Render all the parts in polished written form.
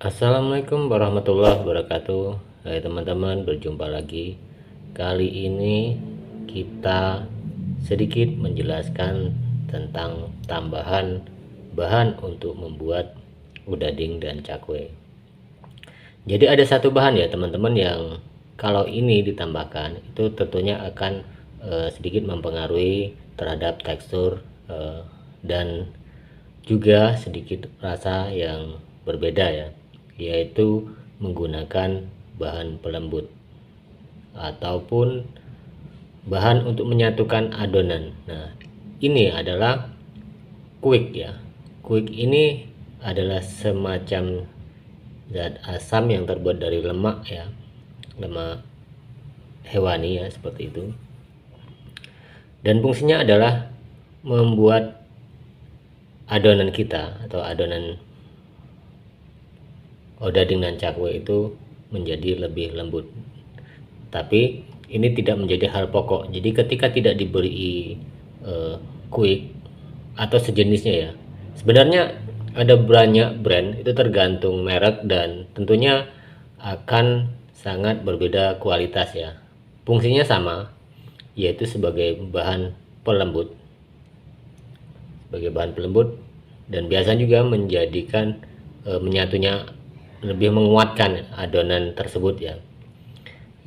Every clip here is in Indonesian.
Assalamualaikum warahmatullahi wabarakatuh. Hai teman-teman, berjumpa lagi. Kali ini kita sedikit menjelaskan tentang tambahan bahan untuk membuat udading dan cakwe. Jadi ada satu bahan ya teman-teman yang kalau ini ditambahkan itu tentunya akan sedikit mempengaruhi terhadap tekstur dan juga sedikit rasa yang berbeda ya, yaitu menggunakan bahan pelembut ataupun bahan untuk menyatukan adonan. Nah, ini adalah kuik ya. Kuik ini adalah semacam zat asam yang terbuat dari lemak ya, lemak hewani ya, seperti itu. Dan fungsinya adalah membuat adonan kita atau adonan odading dan cakwe itu menjadi lebih lembut. Tapi ini tidak menjadi hal pokok. Jadi ketika tidak diberi kuik atau sejenisnya ya, sebenarnya ada banyak brand, itu tergantung merek dan tentunya akan sangat berbeda kualitas ya. Fungsinya sama, yaitu sebagai bahan pelembut, dan biasa juga menjadikan menyatunya, lebih menguatkan adonan tersebut ya.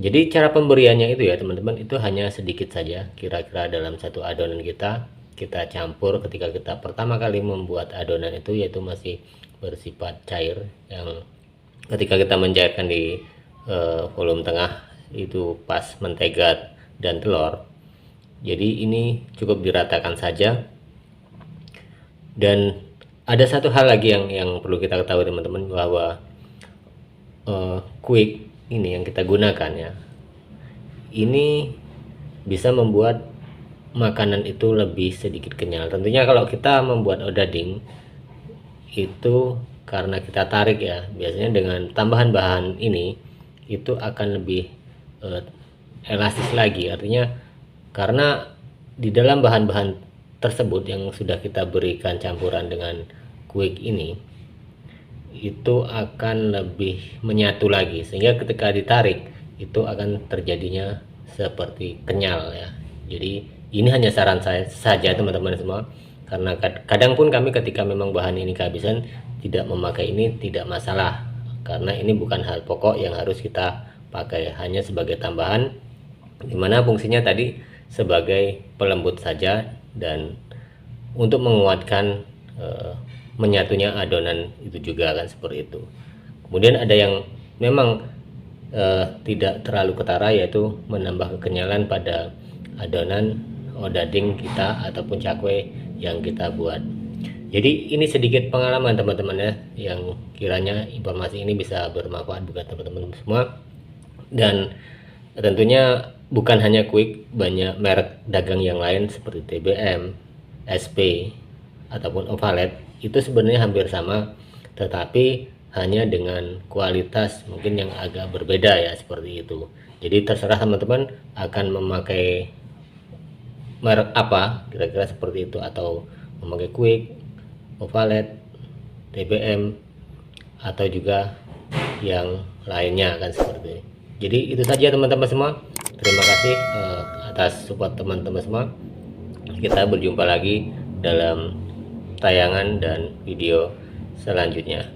Jadi cara pemberiannya itu ya teman-teman, itu hanya sedikit saja, kira-kira dalam satu adonan kita campur ketika kita pertama kali membuat adonan itu, yaitu masih bersifat cair, yang ketika kita mencairkan di volume tengah itu pas mentega dan telur. Jadi ini cukup diratakan saja. Dan ada satu hal lagi yang perlu kita ketahui teman-teman, bahwa quick ini yang kita gunakan ya, ini bisa membuat makanan itu lebih sedikit kenyal. Tentunya kalau kita membuat odading itu karena kita tarik ya, biasanya dengan tambahan bahan ini itu akan lebih elastis lagi. Artinya karena di dalam bahan-bahan tersebut yang sudah kita berikan campuran dengan quick ini, itu akan lebih menyatu lagi, sehingga ketika ditarik itu akan terjadinya seperti kenyal ya. Jadi ini hanya saran saya saja teman-teman semua, karena kadang pun kami ketika memang bahan ini kehabisan tidak memakai ini tidak masalah, karena ini bukan hal pokok yang harus kita pakai, hanya sebagai tambahan, dimana fungsinya tadi sebagai pelembut saja dan untuk menguatkan menyatunya adonan itu juga kan, seperti itu. Kemudian ada yang memang tidak terlalu ketara, yaitu menambah kekenyalan pada adonan odading kita ataupun cakwe yang kita buat. Jadi ini sedikit pengalaman teman-teman ya, yang kiranya informasi ini bisa bermanfaat buat teman-teman semua. Dan tentunya bukan hanya quick, banyak merek dagang yang lain seperti TBM, SP ataupun Ovalet itu sebenarnya hampir sama, tetapi hanya dengan kualitas mungkin yang agak berbeda ya, seperti itu. Jadi terserah teman-teman akan memakai merek apa, kira-kira seperti itu, atau memakai quick, Ovalet, TBM, atau juga yang lainnya kan, seperti itu. Jadi itu saja teman-teman semua. Terima kasih atas support teman-teman semua. Kita berjumpa lagi dalam tayangan dan video selanjutnya.